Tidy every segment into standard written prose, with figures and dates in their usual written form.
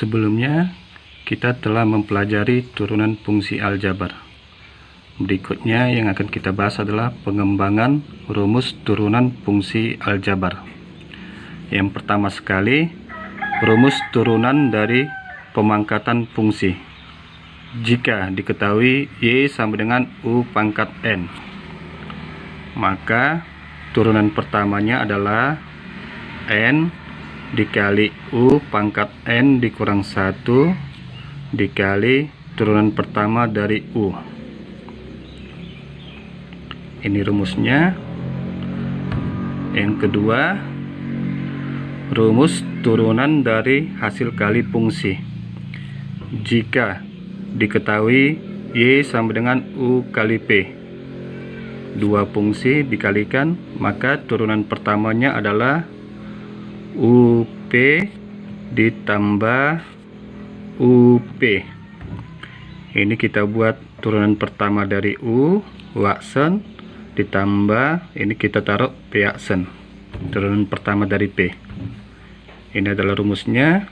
Sebelumnya kita telah mempelajari turunan fungsi aljabar. Berikutnya yang akan kita bahas adalah pengembangan rumus turunan fungsi aljabar. Yang pertama sekali, rumus turunan dari pemangkatan fungsi. Jika diketahui Y sama dengan U pangkat N, maka turunan pertamanya adalah N dikali U pangkat N dikurang 1 dikali turunan pertama dari U. Ini rumusnya. Yang kedua, rumus turunan dari hasil kali fungsi. Jika diketahui Y sama dengan U kali P, dua fungsi dikalikan, maka turunan pertamanya adalah UP ditambah UP. Ini kita buat turunan pertama dari U, Watson, ditambah ini kita taruh P aksen, turunan pertama dari P. Ini adalah rumusnya.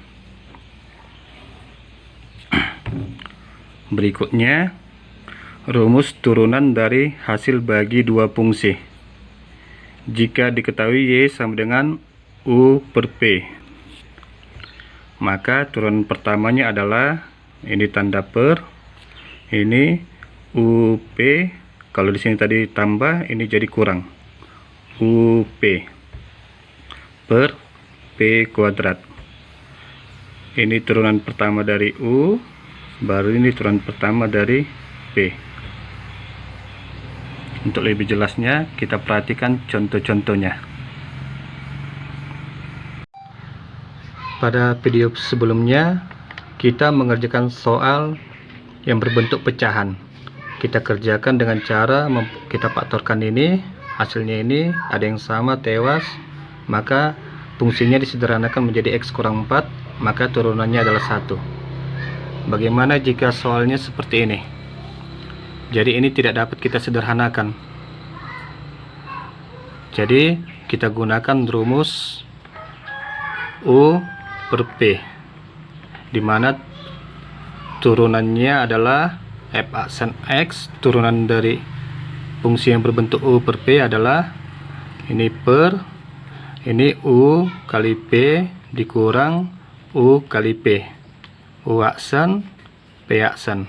Berikutnya, rumus turunan dari hasil bagi dua fungsi. Jika diketahui Y sama dengan U per P, maka turunan pertamanya adalah ini tanda per, ini UP, kalau di sini tadi tambah, ini jadi kurang, UP per P kuadrat. Ini turunan pertama dari U, baru ini turunan pertama dari P. Untuk lebih jelasnya, kita perhatikan contoh-contohnya. Pada video sebelumnya, kita mengerjakan soal yang berbentuk pecahan. Kita kerjakan dengan cara kita faktorkan ini, hasilnya ini ada yang sama tewas, maka fungsinya disederhanakan menjadi X kurang 4, maka turunannya adalah 1. Bagaimana jika soalnya seperti ini? Jadi ini tidak dapat kita sederhanakan. Jadi kita gunakan rumus U per P, di mana turunannya adalah F aksen X, turunan dari fungsi yang berbentuk U per P adalah ini per, ini U kali P dikurang U kali P, U aksen P aksen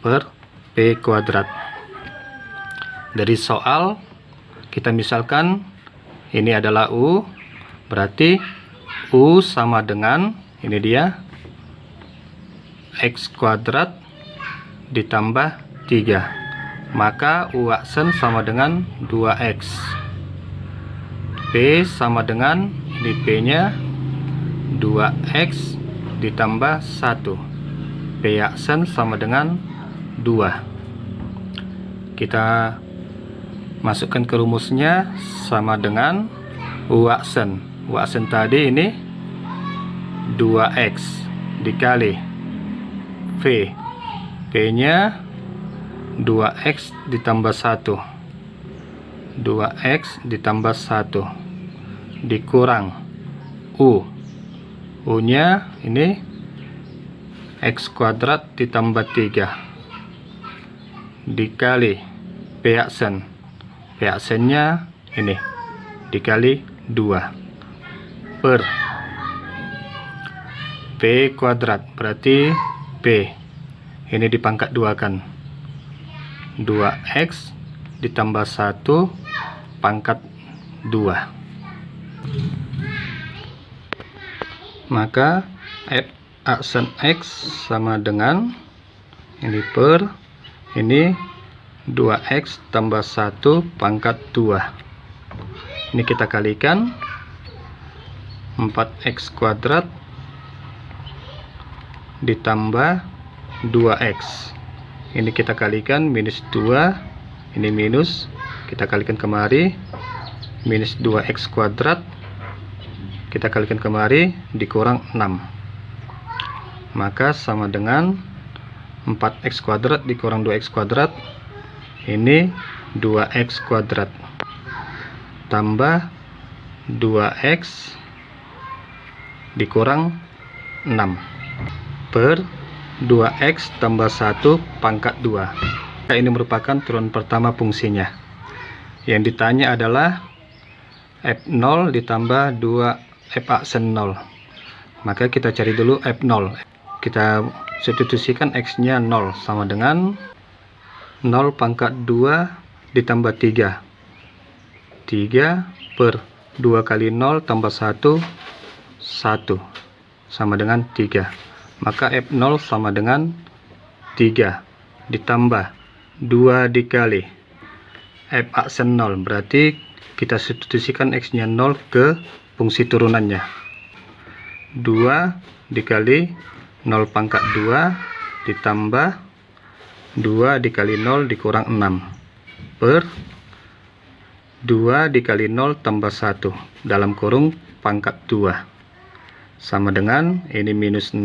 per P kuadrat. Dari soal kita misalkan ini adalah U, berarti U sama dengan ini dia X kuadrat ditambah 3, maka U aksen sama dengan 2X. P sama dengan ini P nya 2X ditambah 1, P aksen sama dengan 2. Kita masukkan ke rumusnya, sama dengan U aksen. U aksen tadi ini 2X dikali V, P nya 2X ditambah 1, 2X ditambah 1 dikurang U, U nya ini X kuadrat ditambah 3 dikali P aksen, P aksennya ini dikali 2 per P kuadrat, berarti P ini dipangkat 2 kan, 2X ditambah 1 pangkat 2, maka F aksen X sama dengan ini per ini 2X tambah 1 pangkat 2. Ini kita kalikan, 4X kuadrat ditambah 2X, ini kita kalikan minus 2, ini minus, kita kalikan kemari, minus 2X kuadrat kita kalikan kemari dikurang 6, maka sama dengan 4X kuadrat dikurang 2X kuadrat, ini 2X kuadrat tambah 2X dikurang 6. per 2x tambah 1 pangkat 2. Ini merupakan turunan pertama fungsinya. Yang ditanya adalah f0 ditambah 2 f aksen 0. Maka kita cari dulu f0. Kita substitusikan x nya 0 sama dengan 0 pangkat 2 ditambah 3 per 2 kali 0 tambah 1 sama dengan 3. Maka f0 sama dengan 3 ditambah 2 dikali f aksen 0. Berarti kita substitusikan x nya 0 ke fungsi turunannya. 2 dikali 0 pangkat 2 ditambah 2 dikali 0 dikurang 6 per 2 dikali 0 tambah 1 dalam kurung pangkat 2 sama dengan ini minus 6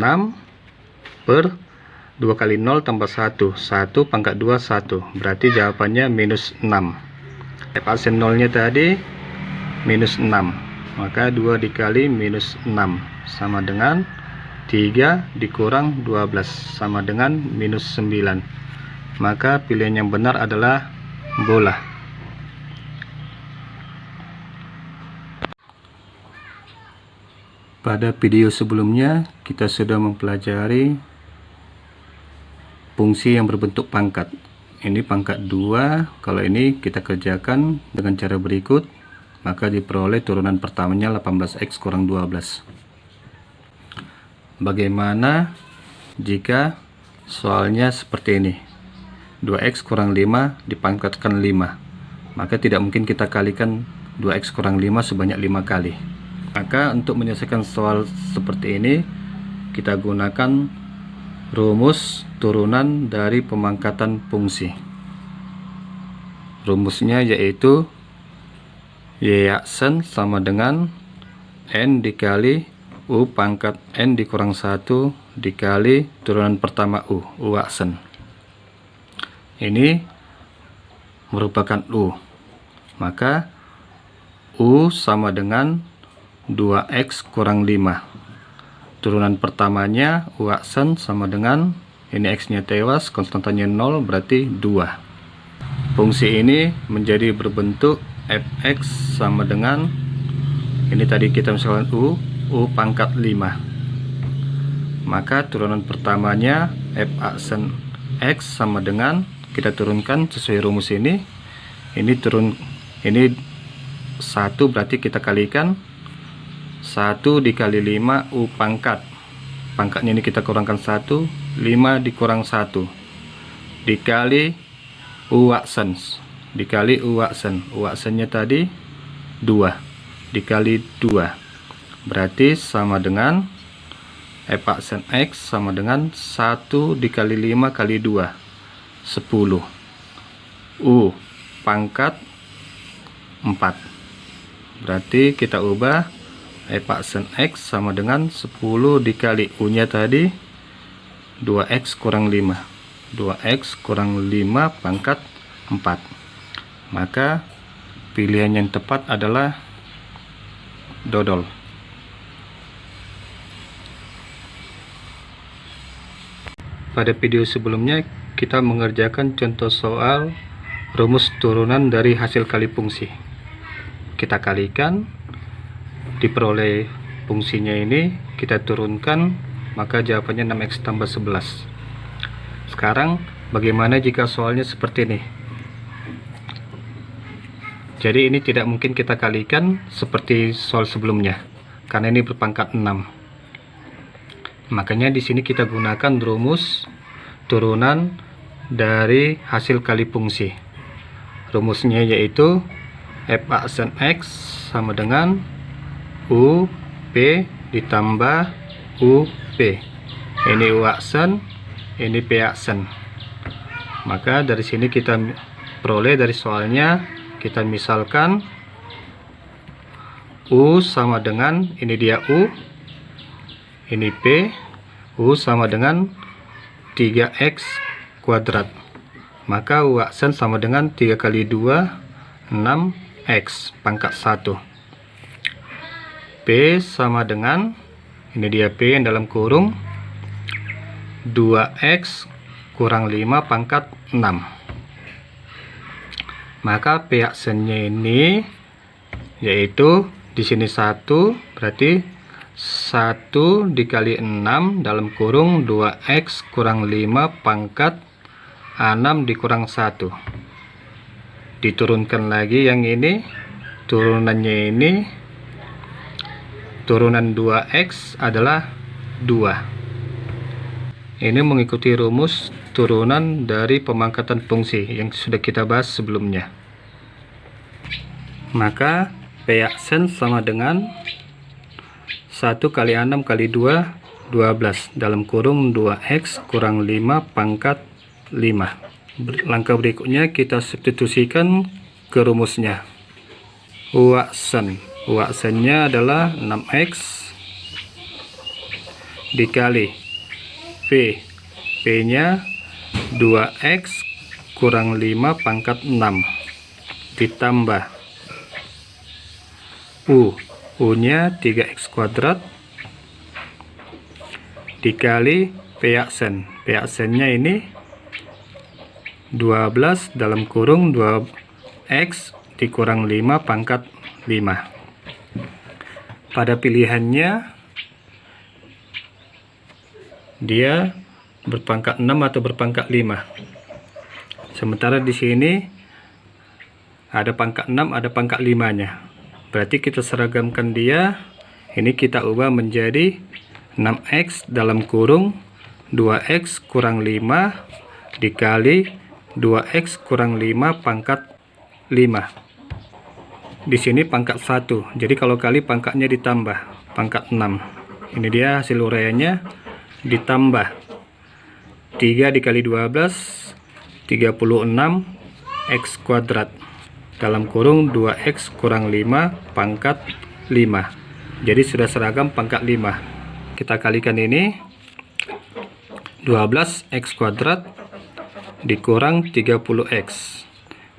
per 2 kali 0 tambah 1 pangkat 2 1. Berarti jawabannya minus 6. F aksen 0 nya tadi minus 6, maka 2 dikali minus 6 sama dengan 3 dikurang 12 sama dengan minus 9. Maka pilihan yang benar adalah bola. Pada video sebelumnya kita sudah mempelajari fungsi yang berbentuk pangkat. Ini pangkat 2. Kalau ini kita kerjakan dengan cara berikut, maka diperoleh turunan pertamanya 18x kurang 12. Bagaimana jika soalnya seperti ini? 2x kurang 5 dipangkatkan 5. Maka tidak mungkin kita kalikan 2x kurang 5 sebanyak 5 kali. Maka untuk menyelesaikan soal seperti ini, kita gunakan rumus turunan dari pemangkatan fungsi. Rumusnya yaitu y aksen sama dengan n dikali u pangkat n dikurang 1 dikali turunan pertama u aksen. Ini merupakan u. Maka u sama dengan 2x kurang 5. Turunan pertamanya u aksen sama dengan ini x nya tewas, konstantanya 0, berarti 2. Fungsi ini menjadi berbentuk fx sama dengan ini tadi kita misalkan u pangkat 5. Maka turunan pertamanya f aksen x sama dengan, kita turunkan sesuai rumus ini turun, ini 1, berarti kita kalikan 1 dikali 5 u pangkatnya ini kita kurangkan 1, 5 dikurang 1 dikali u aksen, u aksennya tadi 2 dikali 2, berarti sama dengan f aksen x sama dengan 1 dikali 5 kali 2 10 u pangkat 4. Berarti kita ubah f aksen x sama dengan 10 dikali u nya tadi 2x kurang 5 pangkat 4. Maka pilihan yang tepat adalah dodol. Pada video sebelumnya kita mengerjakan contoh soal rumus turunan dari hasil kali fungsi. Kita kalikan, diperoleh fungsinya ini, kita turunkan, maka jawabannya 6x tambah 11. Sekarang bagaimana jika soalnya seperti ini? Jadi ini tidak mungkin kita kalikan seperti soal sebelumnya karena ini berpangkat 6. Makanya di sini kita gunakan rumus turunan dari hasil kali fungsi. Rumusnya yaitu f aksen x sama dengan u p ditambah u p. Ini u aksen, ini p aksen. Maka dari sini kita peroleh dari soalnya, kita misalkan u sama dengan ini dia u, ini p, u sama dengan 3x kuadrat. Maka u aksen sama dengan 3 kali 2 6x pangkat 1. P sama dengan ini dia P yang dalam kurung 2x kurang 5 pangkat 6. Maka P aksennya ini yaitu di sini 1, berarti 1 dikali 6 dalam kurung 2x kurang 5 pangkat 6 dikurang 1. Diturunkan lagi yang ini, turunannya ini, turunan 2x adalah 2. Ini mengikuti rumus turunan dari pemangkatan fungsi yang sudah kita bahas sebelumnya. Maka P aksen sama dengan 1 kali 6 kali 2, 12 dalam kurung 2x kurang 5 pangkat 5. Langkah berikutnya kita substitusikan ke rumusnya. U aksennya adalah 6x dikali P nya 2x kurang 5 pangkat 6 ditambah U nya 3x kuadrat dikali P aksennya ini 12 dalam kurung 2x dikurang 5 pangkat 5. Pada pilihannya dia berpangkat 6 atau berpangkat 5. Sementara di sini ada pangkat 6, ada pangkat 5-nya. Berarti kita seragamkan dia. Ini kita ubah menjadi 6x dalam kurung 2x kurang 5 dikali 2x kurang 5 pangkat 5. Di sini pangkat 1. Jadi kalau kali pangkatnya ditambah pangkat 6. Ini dia hasil uraiannya, ditambah 3 dikali 12 36 x kuadrat dalam kurung 2x kurang 5 pangkat 5. Jadi sudah seragam pangkat 5. Kita kalikan ini 12x kuadrat dikurang 30x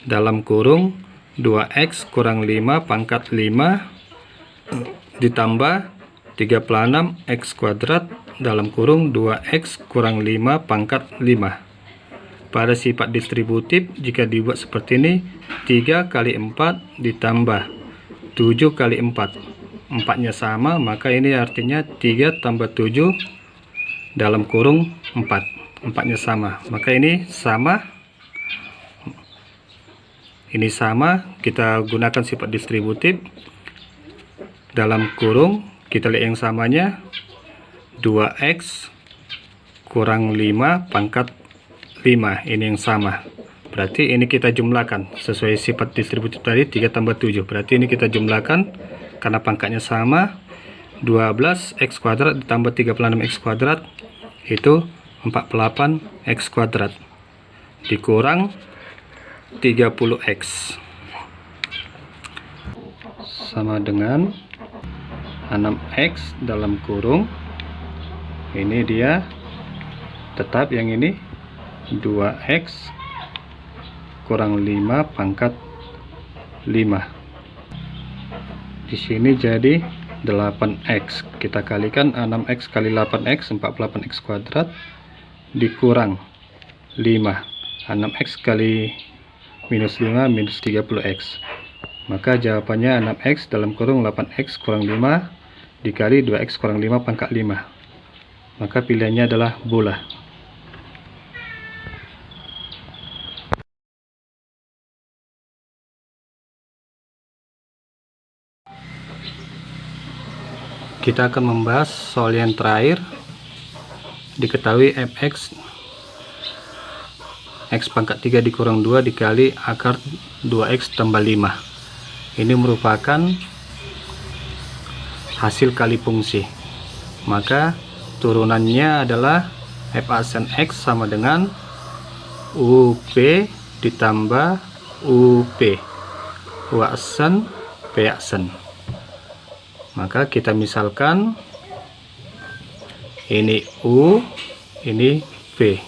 dalam kurung 2x kurang 5 pangkat 5 ditambah 36x kuadrat dalam kurung 2x kurang 5 pangkat 5. Pada sifat distributif jika dibuat seperti ini, 3 kali 4 ditambah 7 kali 4, 4-nya sama, maka ini artinya 3 tambah 7 dalam kurung 4, 4-nya sama, maka ini sama, ini sama. Kita gunakan sifat distributif dalam kurung, kita lihat yang samanya 2x kurang 5 pangkat 5, ini yang sama. Berarti ini kita jumlahkan sesuai sifat distributif tadi, 3 tambah 7, berarti ini kita jumlahkan karena pangkatnya sama. 12x kuadrat ditambah 36x kuadrat itu 48x kuadrat dikurang 30x sama dengan 6x dalam kurung, ini dia tetap yang ini 2x kurang 5 pangkat 5. Di sini jadi 8x. Kita kalikan 6x kali 8x 48x kuadrat dikurang 5. 6x kali minus 5 minus 30x. Maka jawabannya 6x dalam kurung 8x kurang 5 dikali 2x kurang 5 pangkat 5. Maka pilihannya adalah bola. Kita akan membahas soal yang terakhir. Diketahui fx x pangkat 3 dikurang 2 dikali akar 2x tambah 5. Ini merupakan hasil kali fungsi. Maka turunannya adalah f aksen x sama dengan UP ditambah UP. U aksen P aksen. Maka kita misalkan ini U, ini V.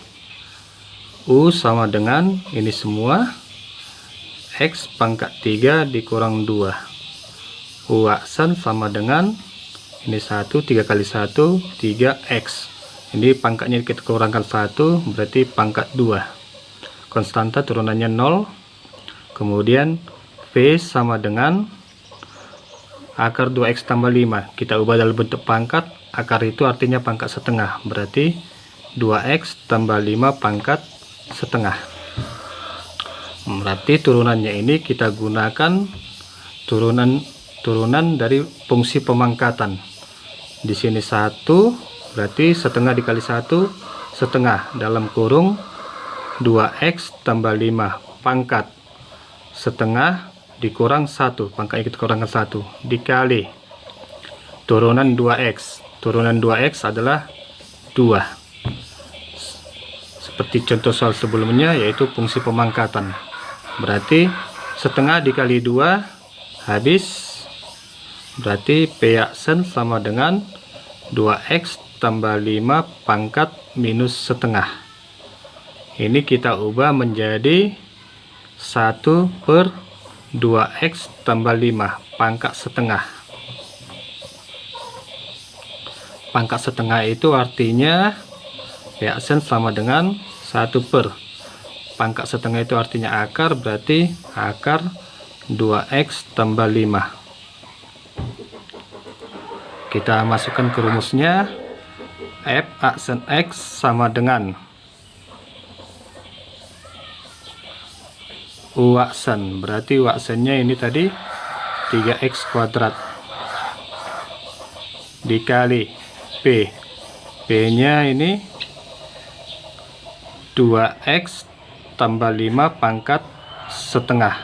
U sama dengan ini semua X pangkat 3 dikurang 2. U aksen sama dengan ini 1, 3 kali 1, 3X. Ini pangkatnya kita kurangkan 1, berarti pangkat 2. Konstanta turunannya 0. Kemudian V sama dengan akar 2x tambah 5. Kita ubah dalam bentuk pangkat. Akar itu artinya pangkat setengah. Berarti 2x tambah 5 pangkat setengah. Berarti turunannya ini kita gunakan turunan dari fungsi pemangkatan. Di sini 1, berarti setengah dikali 1, setengah dalam kurung 2x tambah 5 pangkat setengah dikurang 1, pangkatnya kita kurangkan 1, dikali turunan 2x. Turunan 2x adalah 2. Seperti contoh soal sebelumnya, yaitu fungsi pemangkatan. Berarti setengah dikali 2 habis. Berarti P aksen sama dengan 2x tambah 5 pangkat minus setengah. Ini kita ubah menjadi 1 per 2x tambah 5 pangkat setengah. Pangkat setengah itu artinya P aksen sama dengan 1 per. Pangkat setengah itu artinya akar, berarti akar 2x tambah 5. Kita masukkan ke rumusnya. F aksen x sama dengan U aksen, berarti U aksennya ini tadi 3x kuadrat dikali P. P-nya ini 2x tambah 5 pangkat setengah.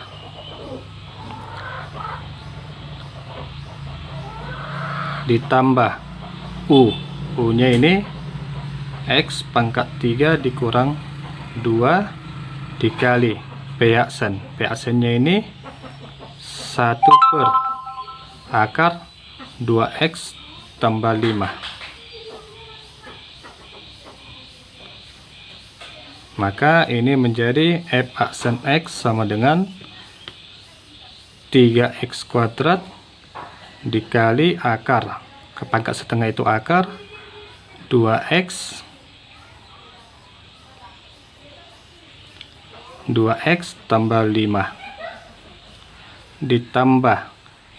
Ditambah U nya ini x pangkat 3 dikurang 2 dikali P aksen. P aksennya ini 1 per akar 2x tambah 5. Maka ini menjadi F aksen x sama dengan 3x kuadrat dikali akar, ke pangkat setengah itu akar 2x tambah 5 ditambah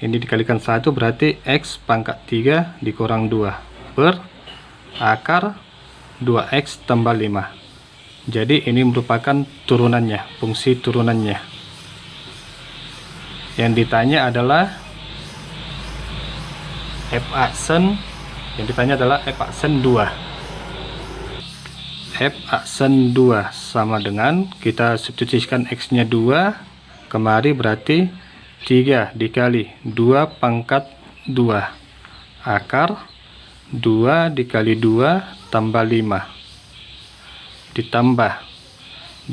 ini dikalikan 1, berarti x pangkat 3 dikurang 2 per akar 2x tambah 5. Jadi ini merupakan turunannya, fungsi turunannya. Yang ditanya adalah F aksen, yang ditanya adalah F aksen 2. F aksen 2 sama dengan, kita substitusikan x-nya 2 kemari, berarti 3 dikali 2 pangkat 2 akar 2 dikali 2 tambah 5 ditambah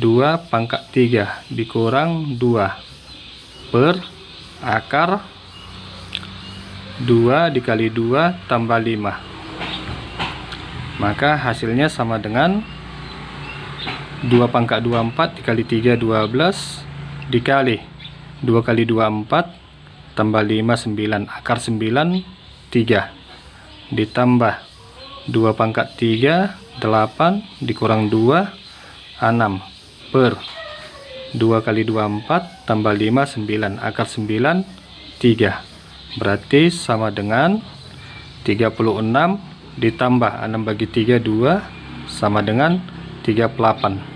2 pangkat 3 dikurang 2 per akar 2 dikali 2 tambah 5. Maka hasilnya sama dengan 2 pangkat 2 4 dikali 3 12 dikali 2 kali 2 4 tambah 5 9 akar 9 3 ditambah 2 pangkat 3 8 dikurang 2 6 per 2 kali 2 4 tambah 5 9 akar 9 3, berarti sama dengan 36 ditambah 6 bagi 3 2 sama dengan 38.